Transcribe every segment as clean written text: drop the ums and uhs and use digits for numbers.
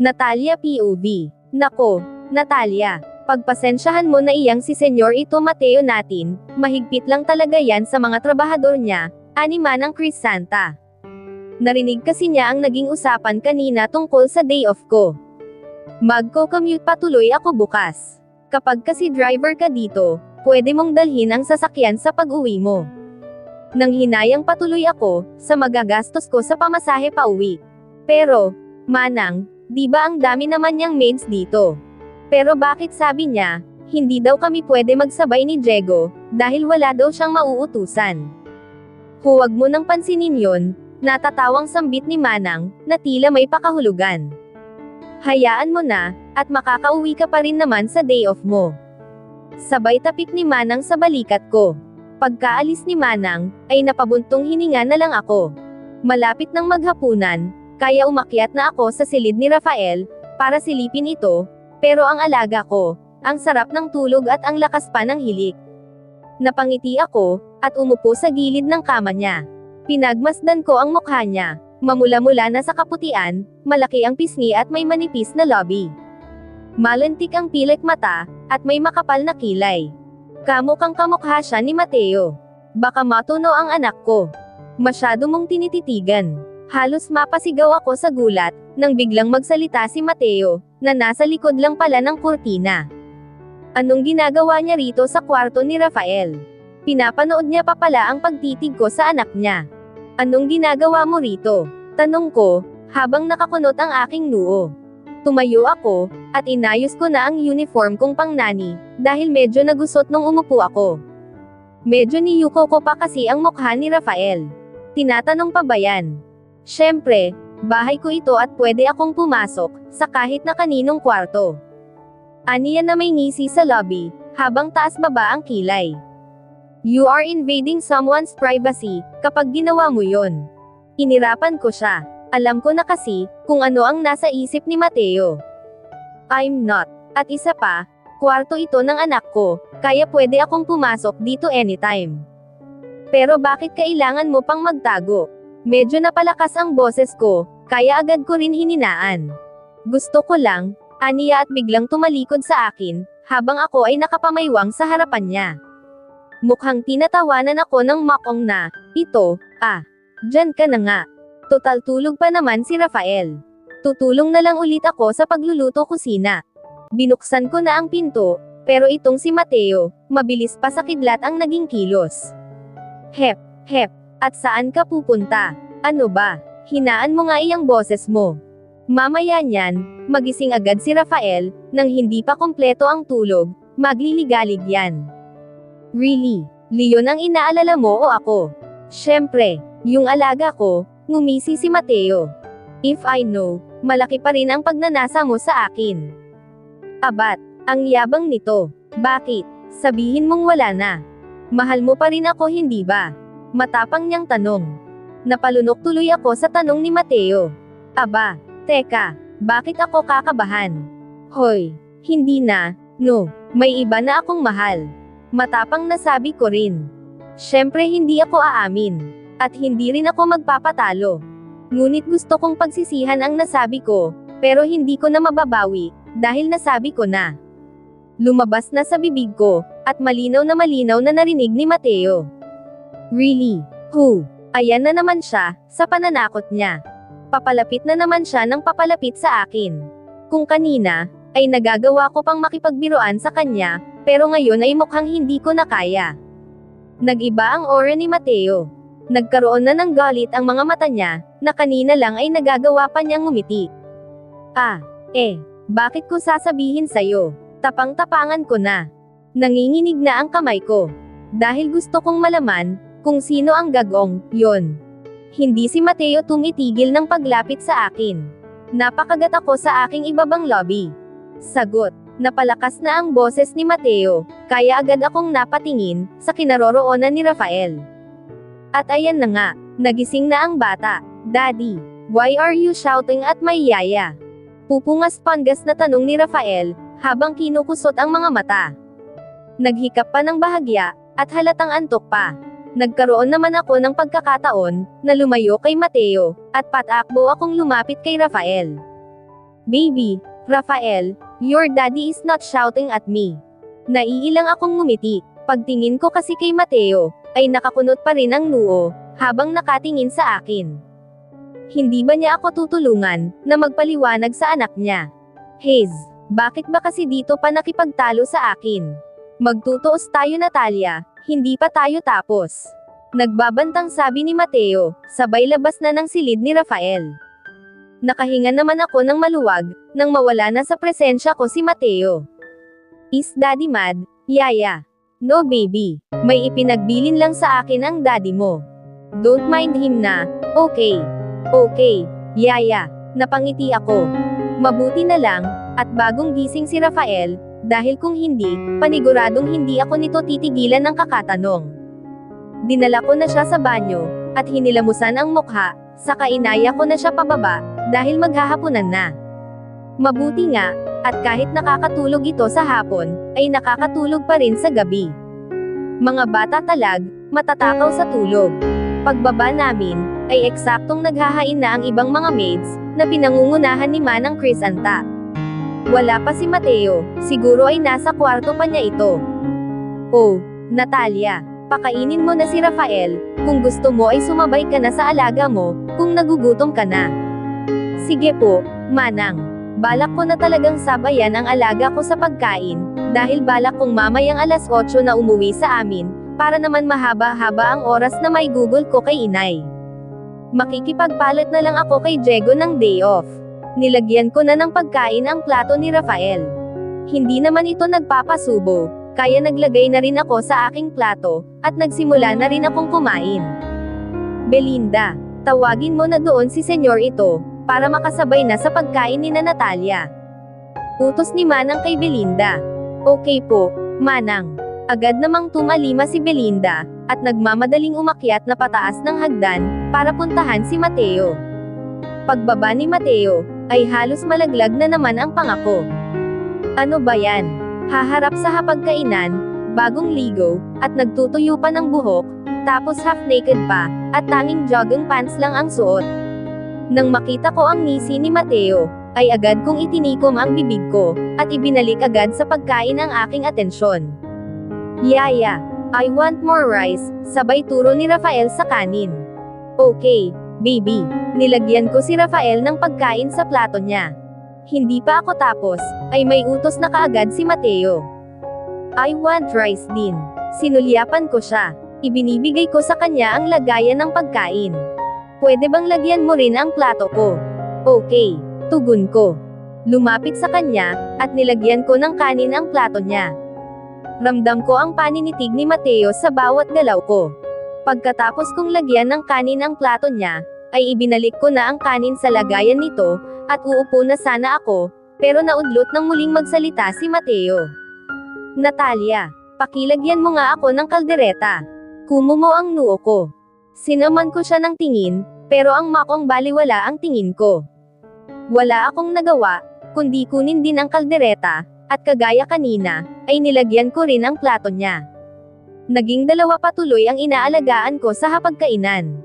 Natalia POV. Nako, Natalia. Pagpasensyahan mo na iyang si Senyor ito Mateo natin, mahigpit lang talaga yan sa mga trabahador niya, ani Manang Chris Santa. Narinig kasi niya ang naging usapan kanina tungkol sa day off ko. Magko-commute patuloy ako bukas. Kapag kasi driver ka dito, pwede mong dalhin ang sasakyan sa pag-uwi mo. Nang hinayang patuloy ako, sa magagastos ko sa pamasahe pauwi. Pero, Manang, di ba ang dami naman niyang maids dito? Pero bakit sabi niya, hindi daw kami pwede magsabay ni Diego, dahil wala daw siyang mauutusan. Huwag mo nang pansinin yon, natatawang sambit ni Manang, na tila may pakahulugan. Hayaan mo na, at makakauwi ka pa rin naman sa day off mo. Sabay tapik ni Manang sa balikat ko. Pagkaalis ni Manang, ay napabuntong hininga na lang ako. Malapit nang maghapunan, kaya umakyat na ako sa silid ni Rafael, para silipin ito, pero ang alaga ko, ang sarap ng tulog at ang lakas pa ng hilik. Napangiti ako, at umupo sa gilid ng kama niya. Pinagmasdan ko ang mukha niya, mamula-mula na sa kaputian, malaki ang pisngi at may manipis na labi. Malantik ang pilik mata, at may makapal na kilay. Kamukhang kamukha siya ni Mateo. Baka matuno ang anak ko. Masyado mong tinititigan. Halos mapasigaw ako sa gulat, nang biglang magsalita si Mateo, na nasa likod lang pala ng kurtina. Anong ginagawa niya rito sa kwarto ni Rafael? Pinapanood niya pa pala ang pagtitig ko sa anak niya. Anong ginagawa mo rito? Tanong ko, habang nakakunot ang aking noo. Tumayo ako, at inayos ko na ang uniform kong pangnani, dahil medyo nagusot nung umupo ako. Medyo niyuko ko pa kasi ang mukha ni Rafael. Tinatanong pa ba yan? Siyempre, bahay ko ito at pwede akong pumasok, sa kahit na kaninong kwarto. Aniya na may ngisi sa lobby, habang taas-baba ang kilay. You are invading someone's privacy, kapag ginawa mo yon. Inirapan ko siya. Alam ko na kasi, kung ano ang nasa isip ni Mateo. I'm not. At isa pa, kwarto ito ng anak ko, kaya pwede akong pumasok dito anytime. Pero bakit kailangan mo pang magtago? Medyo napalakas ang boses ko, kaya agad ko rin hininaan. Gusto ko lang, aniya at biglang tumalikod sa akin, habang ako ay nakapamaywang sa harapan niya. Mukhang tinatawanan ako ng makong na, ito, dyan ka na nga. Total tulog pa naman si Rafael. Tutulong na lang ulit ako sa pagluluto kusina. Binuksan ko na ang pinto, pero itong si Mateo, mabilis pa sa kidlat ang naging kilos. Hep, at saan ka pupunta? Ano ba? Hinaan mo nga iyang boses mo. Mamaya niyan, magising agad si Rafael, nang hindi pa kompleto ang tulog, magliligalig yan. Really? Leon ang inaalala mo o ako? Siyempre, yung alaga ko, ngumisi si Mateo. If I know, malaki pa rin ang pagnanasa mo sa akin. Abat, ang yabang nito. Bakit? Sabihin mong wala na. Mahal mo pa rin ako hindi ba? Matapang niyang tanong. Napalunok tuloy ako sa tanong ni Mateo. Aba, teka, bakit ako kakabahan? Hoy, hindi na, no, may iba na akong mahal. Matapang na sabi ko rin. Siyempre hindi ako aamin. At hindi rin ako magpapatalo. Ngunit gusto kong pagsisihan ang nasabi ko, pero hindi ko na mababawi, dahil nasabi ko na. Lumabas na sa bibig ko, at malinaw na narinig ni Mateo. Really? Who? Ayan na naman siya, sa pananakot niya. Papalapit na naman siya ng papalapit sa akin. Kung kanina, ay nagagawa ko pang makipagbiruan sa kanya, pero ngayon ay mukhang hindi ko na kaya. Nag-iba ang aura ni Mateo. Nagkaroon na ng galit ang mga mata niya, na kanina lang ay nagagawa pa niyang ngumiti. Bakit ko sasabihin sa'yo? Tapang-tapangan ko na. Nanginginig na ang kamay ko. Dahil gusto kong malaman, kung sino ang gagong, yon. Hindi si Mateo tumitigil ng paglapit sa akin. Napakagat ako sa aking ibabang lobby. Sagot, napalakas na ang boses ni Mateo, kaya agad akong napatingin, sa kinaroroonan ni Rafael. At ayan na nga, nagising na ang bata. Daddy, why are you shouting at my yaya? Pupungas-pangas na tanong ni Rafael, habang kinukusot ang mga mata. Naghikap pa ng bahagya, at halatang antok pa. Nagkaroon naman ako ng pagkakataon, na lumayo kay Mateo, at patakbo akong lumapit kay Rafael. Baby, Rafael, your daddy is not shouting at me. Naiilang akong ngumiti. Pagtingin ko kasi kay Mateo, ay nakakunot pa rin ang noo, habang nakatingin sa akin. Hindi ba niya ako tutulungan, na magpaliwanag sa anak niya? Haze, bakit ba kasi dito pa nakipagtalo sa akin? Magtutuos tayo Natalia, hindi pa tayo tapos. Nagbabantang sabi ni Mateo, sabay labas na ng silid ni Rafael. Nakahinga naman ako ng maluwag, nang mawala na sa presensya ko si Mateo. Is daddy mad, yaya? No baby, may ipinagbilin lang sa akin ang daddy mo. Don't mind him na, okay. Okay, yaya, napangiti ako. Mabuti na lang, at bagong gising si Rafael, dahil kung hindi, paniguradong hindi ako nito titigilan ng kakatanong. Dinala ko na siya sa banyo, at hinilamusan ang mukha, saka inaya ko na siya pababa, dahil maghahapunan na. Mabuti nga, at kahit nakakatulog ito sa hapon, ay nakakatulog pa rin sa gabi. Mga bata talag, matatakaw sa tulog. Pagbaba namin, ay eksaktong naghahain na ang ibang mga maids, na pinangungunahan ni Manang Crisanta. Wala pa si Mateo, siguro ay nasa kwarto pa niya ito. Oh, Natalia, pakainin mo na si Rafael, kung gusto mo ay sumabay ka na sa alaga mo, kung nagugutom ka na. Sige po, Manang. Balak ko na talagang sabayan ang alaga ko sa pagkain, dahil balak kong mamayang alas 8 na umuwi sa amin, para naman mahaba-haba ang oras na may Google ko kay inay. Makikipagpalit na lang ako kay Diego ng day off. Nilagyan ko na ng pagkain ang plato ni Rafael. Hindi naman ito nagpapasubo, kaya naglagay na rin ako sa aking plato, at nagsimula na rin akong kumain. Belinda, tawagin mo na doon si senyor ito, para makasabay na sa pagkain ni na Natalia. Utos ni Manang kay Belinda. Okay po, Manang. Agad namang tumalima si Belinda, at nagmamadaling umakyat na pataas ng hagdan, para puntahan si Mateo. Pagbaba ni Mateo, ay halos malaglag na naman ang pangako. Ano ba yan? Haharap sa hapagkainan, bagong ligo, at nagtutuyo pa ng buhok, tapos half-naked pa, at tanging jogging pants lang ang suot. Nang makita ko ang ngisi ni Mateo, ay agad kong itinikom ang bibig ko, at ibinalik agad sa pagkain ang aking atensyon. Yaya, I want more rice, sabay turo ni Rafael sa kanin. Okay, baby. Nilagyan ko si Rafael ng pagkain sa plato niya. Hindi pa ako tapos, ay may utos na kaagad si Mateo. I want rice din. Sinulyapan ko siya. Ibinibigay ko sa kanya ang lagayan ng pagkain. Pwede bang lagyan mo rin ang plato ko? Okay, tugon ko. Lumapit sa kanya, at nilagyan ko ng kanin ang plato niya. Ramdam ko ang paninitig ni Mateo sa bawat galaw ko. Pagkatapos kong lagyan ng kanin ang plato niya, ay ibinalik ko na ang kanin sa lagayan nito, at uupo na sana ako, pero naudlot nang muling magsalita si Mateo. Natalia, pakilagyan mo nga ako ng kaldereta. Kumumo ang noo ko. Sinaman ko siya ng tingin, pero ang makong baliwala ang tingin ko. Wala akong nagawa, kundi kunin din ang kaldereta, at kagaya kanina, ay nilagyan ko rin ang plato niya. Naging dalawa patuloy ang inaalagaan ko sa hapagkainan.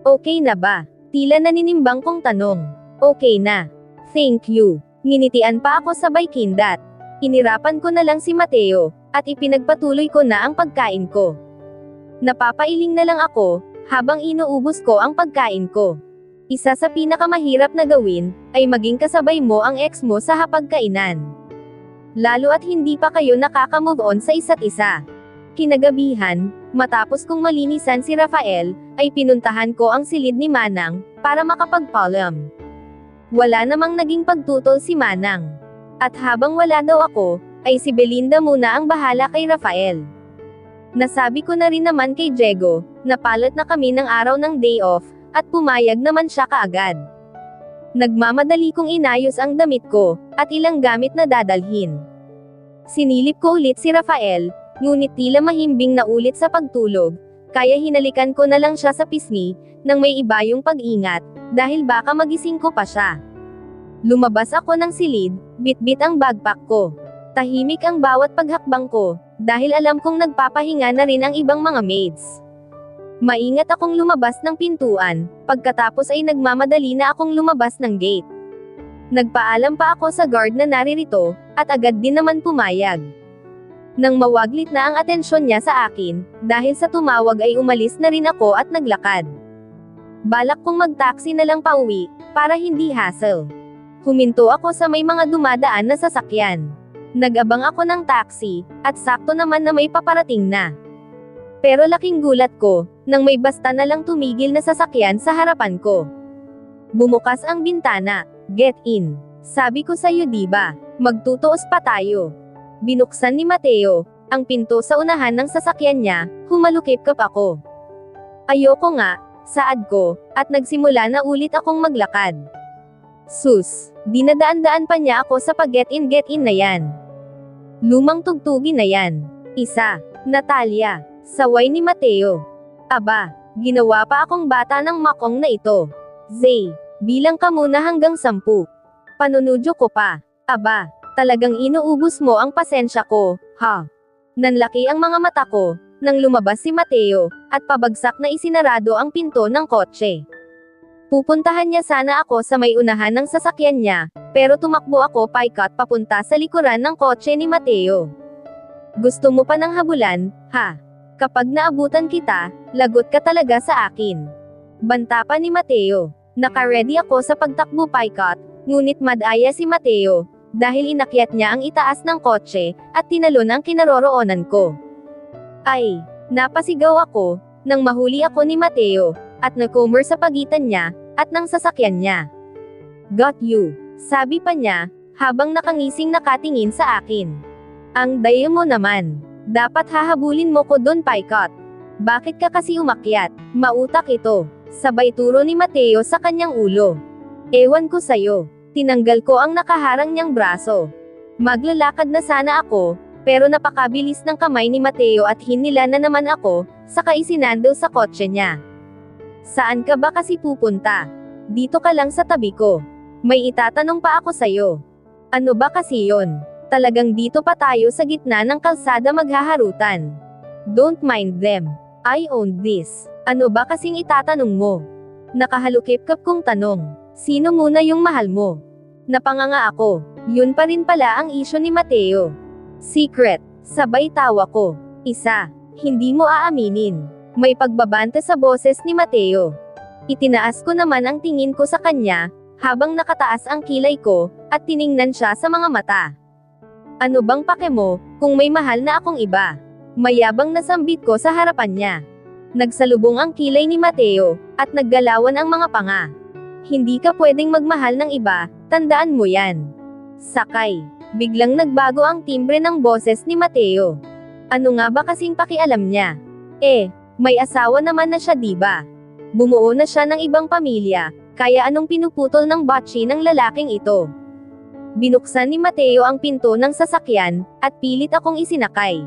Okay na ba? Tila naninimbang kong tanong. Okay na. Thank you. Nginitian pa ako sabay kindat. Inirapan ko na lang si Mateo, at ipinagpatuloy ko na ang pagkain ko. Napapailing na lang ako, habang inuubos ko ang pagkain ko. Isa sa pinakamahirap na gawin, ay maging kasabay mo ang ex mo sa hapagkainan. Lalo at hindi pa kayo nakaka-move on sa isa't isa. Kinagabihan, matapos kong malinisan si Rafael, ay pinuntahan ko ang silid ni Manang, para makapagpaalam. Wala namang naging pagtutol si Manang. At habang wala daw ako, ay si Belinda muna ang bahala kay Rafael. Nasabi ko na rin naman kay Diego, napalat na kami ng araw ng day off, at pumayag naman siya kaagad. Nagmamadali kong inayos ang damit ko, at ilang gamit na dadalhin. Sinilip ko ulit si Rafael, ngunit tila mahimbing na ulit sa pagtulog, kaya hinalikan ko na lang siya sa pisngi, nang may iba yung pag-ingat, dahil baka magising ko pa siya. Lumabas ako ng silid, bitbit ang backpack ko. Tahimik ang bawat paghakbang ko, dahil alam kong nagpapahinga na rin ang ibang mga maids. Maingat akong lumabas ng pintuan, pagkatapos ay nagmamadali na akong lumabas ng gate. Nagpaalam pa ako sa guard na naririto, at agad din naman pumayag. Nang mawaglit na ang atensyon niya sa akin, dahil sa tumawag ay umalis na rin ako at naglakad. Balak kong mag-taxi na lang pauwi, para hindi hassle. Huminto ako sa may mga dumadaan na sasakyan. Nag-abang ako ng taxi, at sakto naman na may paparating na. Pero laking gulat ko, nang may basta na lang tumigil na sasakyan sa harapan ko. Bumukas ang bintana. Get in. Sabi ko sa'yo diba, magtutuos pa tayo. Binuksan ni Mateo ang pinto sa unahan ng sasakyan niya, humalukip-kap ako. Ayoko nga, saad ko, at nagsimula na ulit akong maglakad. Sus, dinadaan-daan pa niya ako sa pag-get in na yan. Lumang tugtugin na yan. Isa, Natalia, saway ni Mateo. Aba, ginawa pa akong bata ng makong na ito. Zay, bilang ka muna hanggang 10. Panunudyo ko pa. Aba, talagang inuubos mo ang pasensya ko, ha? Nanlaki ang mga mata ko, nang lumabas si Mateo, at pabagsak na isinarado ang pinto ng kotse. Pupuntahan niya sana ako sa may unahan ng sasakyan niya, pero tumakbo ako paikat papunta sa likuran ng kotse ni Mateo. Gusto mo pa ng habulan, ha? Kapag naabutan kita, lagot ka talaga sa akin. Banta pa ni Mateo. Naka-ready ako sa pagtakbo paikat, ngunit madaya si Mateo, dahil inakyat niya ang itaas ng kotse, at tinalon ang kinaroroonan ko. Ay, napasigaw ako, nang mahuli ako ni Mateo, at nakomer sa pagitan niya, at ng sasakyan niya. Got you, sabi pa niya, habang nakangising nakatingin sa akin. Ang daya mo naman. Dapat hahabulin mo ko doon paikat. Bakit ka kasi umakyat? Mautak ito. Sabay turo ni Mateo sa kanyang ulo. Ewan ko sayo. Tinanggal ko ang nakaharang niyang braso. Maglalakad na sana ako, pero napakabilis ng kamay ni Mateo at hinila na naman ako, saka isinandal sa kotse niya. Saan ka ba kasi pupunta? Dito ka lang sa tabi ko. May itatanong pa ako sayo. Ano ba kasi yon? Talagang dito pa tayo sa gitna ng kalsada maghaharutan. Don't mind them. I own this. Ano ba kasing itatanong mo? Nakahalukip-kap kong tanong. Sino muna yung mahal mo? Napanganga ako. Yun pa rin pala ang isyu ni Mateo. Secret. Sabay tawa ko. Isa. Hindi mo aaminin. May pagbabanta sa boses ni Mateo. Itinaas ko naman ang tingin ko sa kanya, habang nakataas ang kilay ko, at tiningnan siya sa mga mata. Ano bang pake mo, kung may mahal na akong iba? Mayabang nasambit ko sa harapan niya. Nagsalubong ang kilay ni Mateo, at naggalawan ang mga panga. Hindi ka pwedeng magmahal ng iba, tandaan mo yan. Sakay. Biglang nagbago ang timbre ng boses ni Mateo. Ano nga ba kasing pakialam niya? May asawa naman na siya diba? Bumuo na siya ng ibang pamilya, kaya anong pinuputol ng batsi ng lalaking ito? Binuksan ni Mateo ang pinto ng sasakyan, at pilit akong isinakay.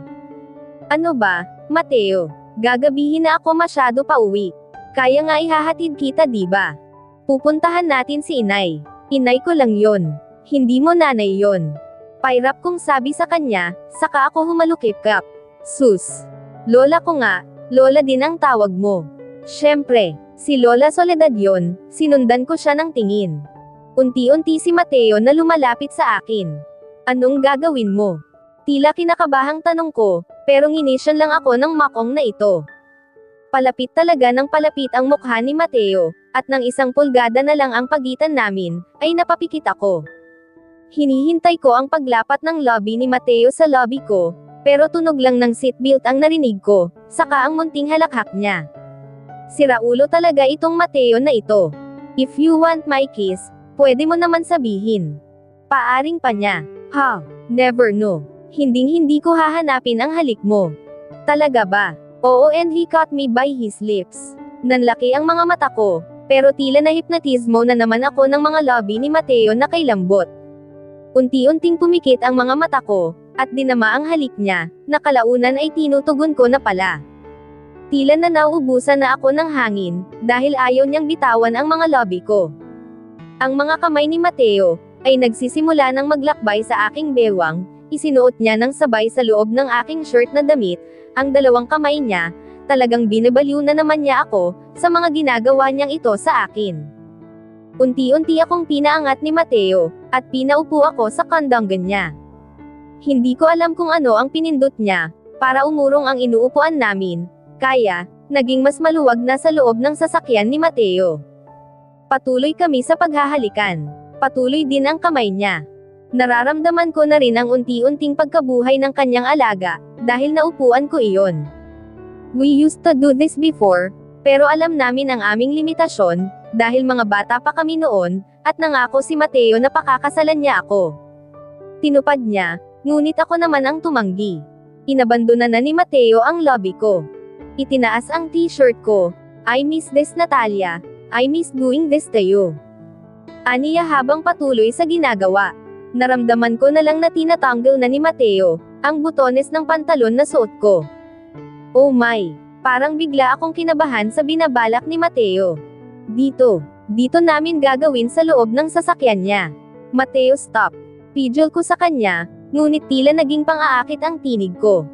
Ano ba, Mateo? Gagabihin na ako masyado pa uwi. Kaya nga ihahatid kita diba? Pupuntahan natin si inay. Inay ko lang yon. Hindi mo nanay yon. Pairap kong sabi sa kanya, saka ako humalukip-kap. Sus. Lola ko nga, Lola din ang tawag mo. Syempre, si Lola Soledad yon, sinundan ko siya ng tingin. Unti-unti si Mateo na lumalapit sa akin. Anong gagawin mo? Tila kinakabahang tanong ko, pero nginisyon lang ako ng makong na ito. Palapit talaga ng palapit ang mukha ni Mateo, at nang 1 pulgada na lang ang pagitan namin, ay napapikit ako. Hinihintay ko ang paglapat ng lobby ni Mateo sa lobby ko, pero tunog lang ng seatbelt ang narinig ko, saka ang munting halakhak niya. Siraulo talaga itong Mateo na ito. If you want my kiss, pwede mo naman sabihin. Paaring pa niya. Ha, never know. Hinding-hindi ko hahanapin ang halik mo. Talaga ba? Oo, and he caught me by his lips. Nanlaki ang mga mata ko, pero tila nahipnotismo na naman ako ng mga lobby ni Mateo na kay lambot. Unti-unting pumikit ang mga mata ko, at dinama ang halik niya, na kalaunan ay tinutugon ko na pala. Tila na nauubusan na ako ng hangin, dahil ayaw niyang bitawan ang mga lobby ko. Ang mga kamay ni Mateo, ay nagsisimula ng maglakbay sa aking bewang, isinuot niya ng sabay sa loob ng aking shirt na damit, ang 2 kamay niya, talagang binabaliw na naman niya ako, sa mga ginagawa niyang ito sa akin. Unti-unti akong pinaangat ni Mateo, at pinaupo ako sa kandanggan niya. Hindi ko alam kung ano ang pinindot niya, para umurong ang inuupuan namin, kaya, naging mas maluwag na sa loob ng sasakyan ni Mateo. Patuloy kami sa paghahalikan. Patuloy din ang kamay niya. Nararamdaman ko na rin ang unti-unting pagkabuhay ng kanyang alaga, dahil naupuan ko iyon. We used to do this before, pero alam namin ang aming limitasyon, dahil mga bata pa kami noon, at nangako si Mateo na pakakasalan niya ako. Tinupad niya, ngunit ako naman ang tumanggi. Inabandona na ni Mateo ang lobby ko. Itinaas ang t-shirt ko. I miss this, Natalia. I miss doing this to you. Aniya habang patuloy sa ginagawa. Naramdaman ko na lang na tinatanggal na ni Mateo ang butones ng pantalon na suot ko. Oh my! Parang bigla akong kinabahan sa binabalak ni Mateo. Dito namin gagawin sa loob ng sasakyan niya. Mateo, stop. Pidjol ko sa kanya, ngunit tila naging pang-aakit ang tinig ko.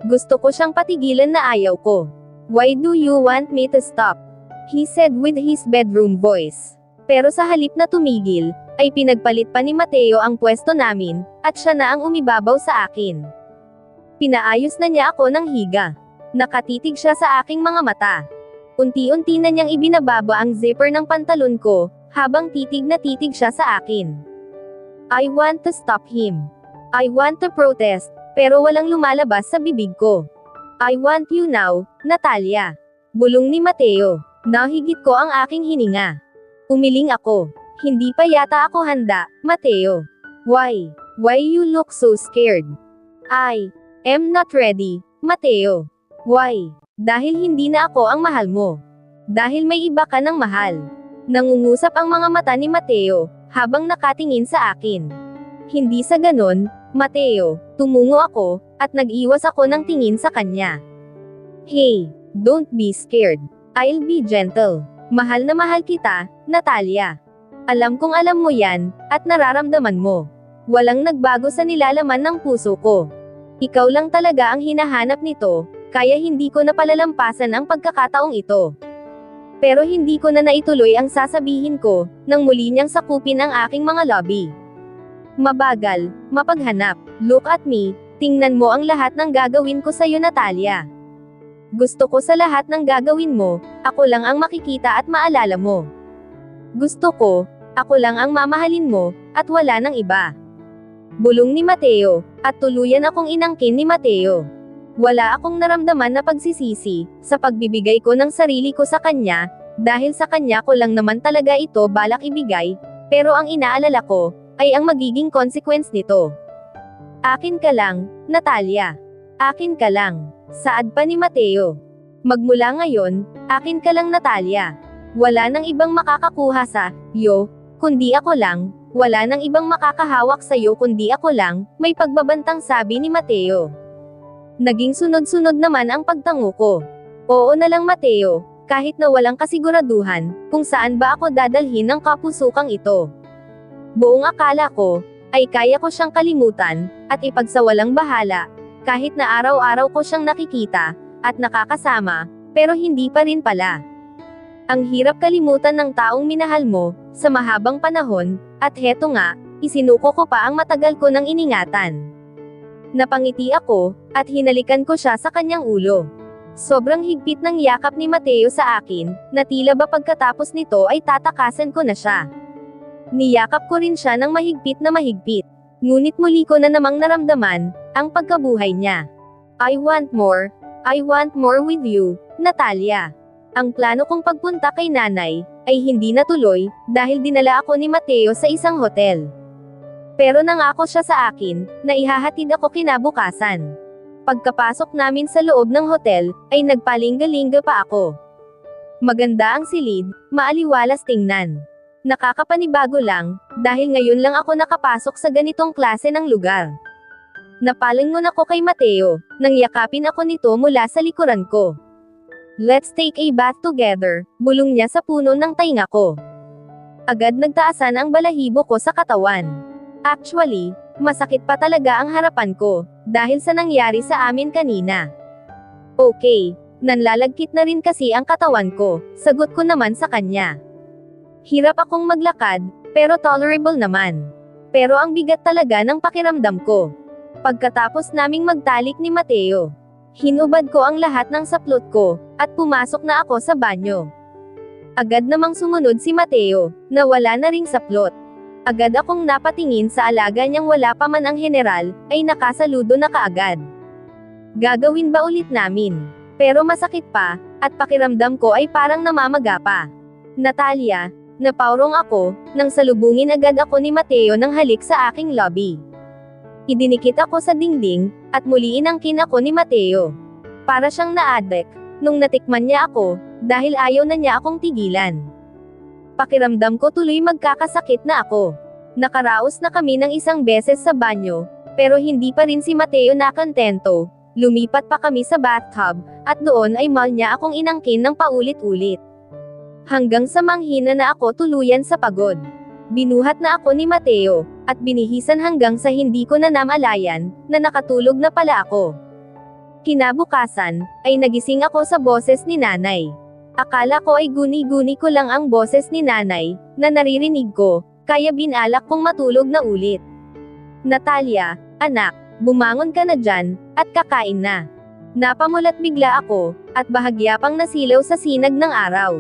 Gusto ko siyang patigilan na ayaw ko. Why do you want me to stop? He said with his bedroom voice. Pero sa halip na tumigil, ay pinagpalit pa ni Mateo ang pwesto namin, at siya na ang umibabaw sa akin. Pinaayos na niya ako ng higa. Nakatitig siya sa aking mga mata. Unti-unti na niyang ibinababa ang zipper ng pantalon ko, habang titig na titig siya sa akin. I want to stop him. I want to protest, pero walang lumalabas sa bibig ko. I want you now, Natalia. Bulong ni Mateo. Nahigit ko ang aking hininga. Umiling ako. Hindi pa yata ako handa, Mateo. Why? Why you look so scared? I am not ready, Mateo. Why? Dahil hindi na ako ang mahal mo. Dahil may iba ka ng mahal. Nangungusap ang mga mata ni Mateo, habang nakatingin sa akin. Hindi sa ganon, Mateo, tumungo ako, at nag-iwas ako ng tingin sa kanya. Hey, don't be scared. I'll be gentle. Mahal na mahal kita, Natalia. Alam kong alam mo yan, at nararamdaman mo. Walang nagbago sa nilalaman ng puso ko. Ikaw lang talaga ang hinahanap nito, kaya hindi ko na palalampasan ang pagkakataong ito. Pero hindi ko na naituloy ang sasabihin ko, nang muli niyang sakupin ang aking mga lobby. Mabagal, mapaghanap, look at me, tingnan mo ang lahat ng gagawin ko sa'yo, Natalia. Gusto ko sa lahat ng gagawin mo, ako lang ang makikita at maalala mo. Gusto ko, ako lang ang mamahalin mo, at wala nang iba. Bulong ni Mateo, at tuluyan akong inangkin ni Mateo. Wala akong naramdaman na pagsisisi, sa pagbibigay ko ng sarili ko sa kanya, dahil sa kanya ko lang naman talaga ito balak ibigay, pero ang inaalala ko, ay ang magiging consequence nito. Akin ka lang, Natalia. Akin ka lang. Saad pa ni Mateo. Magmula ngayon, akin ka lang, Natalia. Wala nang ibang makakakuha sa iyo, kundi ako lang. Wala nang ibang makakahawak sa iyo kundi ako lang, may pagbabantang sabi ni Mateo. Naging sunod-sunod naman ang pagtango ko. Oo na lang, Mateo, kahit na walang kasiguraduhan, kung saan ba ako dadalhin ng kapusukang ito. Buong akala ko, ay kaya ko siyang kalimutan, at ipagsawalang bahala, kahit na araw-araw ko siyang nakikita, at nakakasama, pero hindi pa rin pala. Ang hirap kalimutan ng taong minahal mo, sa mahabang panahon, at heto nga, isinuko ko pa ang matagal ko ng iningatan. Napangiti ako, at hinalikan ko siya sa kanyang ulo. Sobrang higpit ng yakap ni Mateo sa akin, na tila ba pagkatapos nito ay tatakasan ko na siya. Niyakap ko rin siya ng mahigpit na mahigpit. Ngunit muli ko na namang naramdaman, ang pagkabuhay niya. I want more with you, Natalia. Ang plano kong pagpunta kay nanay, ay hindi natuloy, dahil dinala ako ni Mateo sa isang hotel. Pero nangako siya sa akin, na ihahatid ako kinabukasan. Pagkapasok namin sa loob ng hotel, ay nagpalinga-linga pa ako. Maganda ang silid, maaliwalas tingnan. Nakakapanibago lang, dahil ngayon lang ako nakapasok sa ganitong klase ng lugar. Napalingon ako kay Mateo, nang yakapin ako nito mula sa likuran ko. Let's take a bath together, bulong niya sa puno ng tainga ko. Agad nagtaasan ang balahibo ko sa katawan. Actually, masakit pa talaga ang harapan ko, dahil sa nangyari sa amin kanina. Okay, nanlalagkit na rin kasi ang katawan ko, sagot ko naman sa kanya. Hirap akong maglakad, pero tolerable naman. Pero ang bigat talaga ng pakiramdam ko. Pagkatapos naming magtalik ni Mateo, hinubad ko ang lahat ng saplot ko, at pumasok na ako sa banyo. Agad namang sumunod si Mateo, na wala na ring saplot. Agad akong napatingin sa alaga niyang wala pa man ang general, ay nakasaludo na kaagad. Gagawin ba ulit namin? Pero masakit pa, at pakiramdam ko ay parang namamaga pa. Natalia, napaurong ako, nang salubungin agad ako ni Mateo ng halik sa aking lobby. Idinikit ako sa dingding, at muli inangkin ako ni Mateo. Para siyang na-addict, nung natikman niya ako, dahil ayaw na niya akong tigilan. Pakiramdam ko tuloy magkakasakit na ako. Nakaraos na kami ng isang beses sa banyo, pero hindi pa rin si Mateo nakontento. Lumipat pa kami sa bathtub, at doon ay mal niya akong inangkin ng paulit-ulit. Hanggang sa manghina na ako tuluyan sa pagod. Binuhat na ako ni Mateo, at binihisan hanggang sa hindi ko na namalayan, na nakatulog na pala ako. Kinabukasan, ay nagising ako sa boses ni nanay. Akala ko ay guni-guni ko lang ang boses ni nanay, na naririnig ko, kaya binalak kong matulog na ulit. Natalia, anak, bumangon ka na dyan, at kakain na. Napamulat bigla ako, at bahagya pang nasilaw sa sinag ng araw.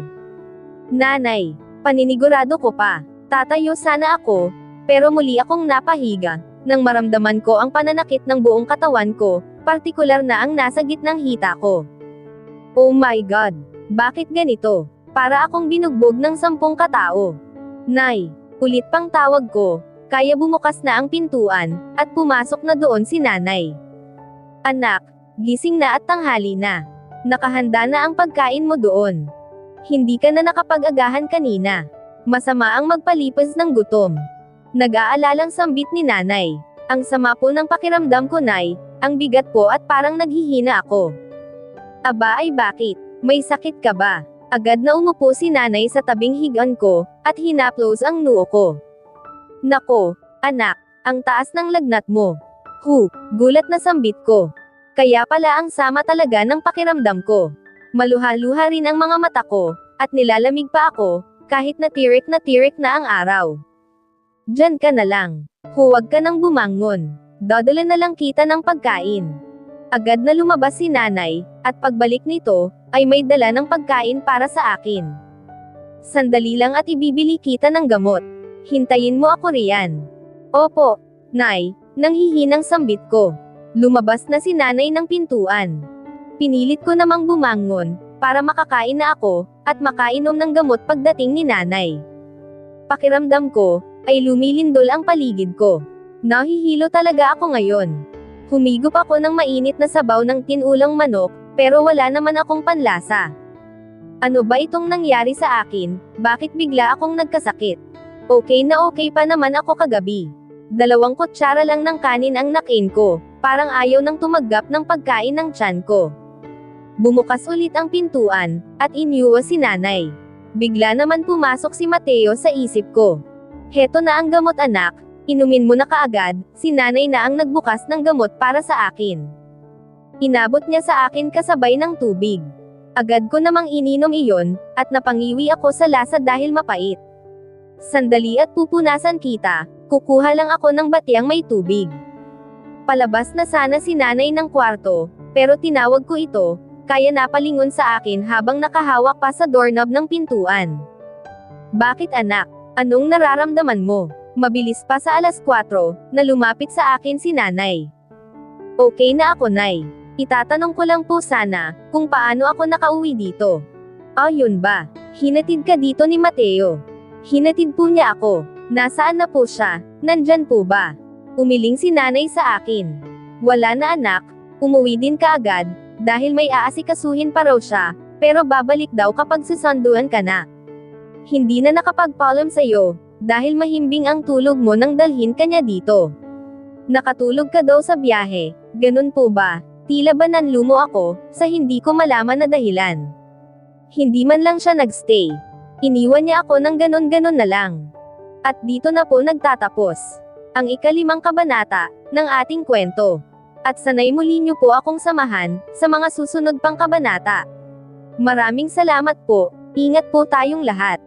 Nanay, paninigurado ko pa, tatayo sana ako, pero muli akong napahiga, nang maramdaman ko ang pananakit ng buong katawan ko, partikular na ang nasa gitnang hita ko. Oh my God! Bakit ganito? Para akong binugbog ng 10 katao. Nay, ulit pang tawag ko, kaya bumukas na ang pintuan, at pumasok na doon si nanay. Anak, gising na at tanghali na. Nakahanda na ang pagkain mo doon. Hindi ka na nakapag-agahan kanina. Masama ang magpalipas ng gutom. Nag-aalalang sambit ni nanay. Ang sama po ng pakiramdam ko, nay, ang bigat po at parang naghihina ako. Aba ay bakit? May sakit ka ba? Agad na umupo si nanay sa tabing higaan ko, at hinaplos ang noo ko. Nako, anak, ang taas ng lagnat mo. Gulat na sambit ko. Kaya pala ang sama talaga ng pakiramdam ko. Maluha-luha rin ang mga mata ko, at nilalamig pa ako, kahit na tirik na ang araw. Diyan ka na lang. Huwag ka nang bumangon. Dadala na lang kita ng pagkain. Agad na lumabas si nanay, at pagbalik nito, ay may dala ng pagkain para sa akin. Sandali lang at ibibili kita ng gamot. Hintayin mo ako riyan. Opo, nay, nanghihinang sambit ko. Lumabas na si nanay ng pintuan. Pinilit ko namang bumangon, para makakain na ako, at makainom ng gamot pagdating ni nanay. Pakiramdam ko, ay lumilindol ang paligid ko. Nahihilo talaga ako ngayon. Humigop ako ng mainit na sabaw ng tinulang manok, pero wala naman akong panlasa. Ano ba itong nangyari sa akin? Bakit bigla akong nagkasakit? Okay na okay pa naman ako kagabi. 2 kutsara lang ng kanin ang nakain ko, parang ayaw nang tumaggap ng pagkain ng tiyan ko. Bumukas ulit ang pintuan, at inyuwa si nanay. Bigla naman pumasok si Mateo sa isip ko. Heto na ang gamot anak, inumin mo na kaagad, si nanay na ang nagbukas ng gamot para sa akin. Inabot niya sa akin kasabay ng tubig. Agad ko namang ininom iyon, at napangiwi ako sa lasa dahil mapait. Sandali at pupunasan kita, kukuha lang ako ng batyang may tubig. Palabas na sana si nanay ng kwarto, pero tinawag ko ito, kaya napalingon sa akin habang nakahawak pa sa doorknob ng pintuan. Bakit anak? Anong nararamdaman mo? Mabilis pa sa 4:00, na lumapit sa akin si nanay. Okay na ako, nay. Itatanong ko lang po sana, kung paano ako nakauwi dito. Yun ba? Hinatid ka dito ni Mateo. Hinatid po niya ako. Nasaan na po siya? Nandyan po ba? Umiling si nanay sa akin. Wala na anak, umuwi din kaagad, dahil may aasikasuhin pa raw siya, pero babalik daw kapag susunduan ka na. Hindi na nakapagpaalam sa'yo, dahil mahimbing ang tulog mo nang dalhin ka niya dito. Nakatulog ka daw sa biyahe, ganun po ba? Tila ba nanlumo ako, sa hindi ko malaman na dahilan. Hindi man lang siya nagstay. Iniwan niya ako ng ganon-ganon na lang. At dito na po nagtatapos ang 5 kabanata ng ating kwento. At sanay muli niyo po akong samahan sa mga susunod pang kabanata. Maraming salamat po, ingat po tayong lahat.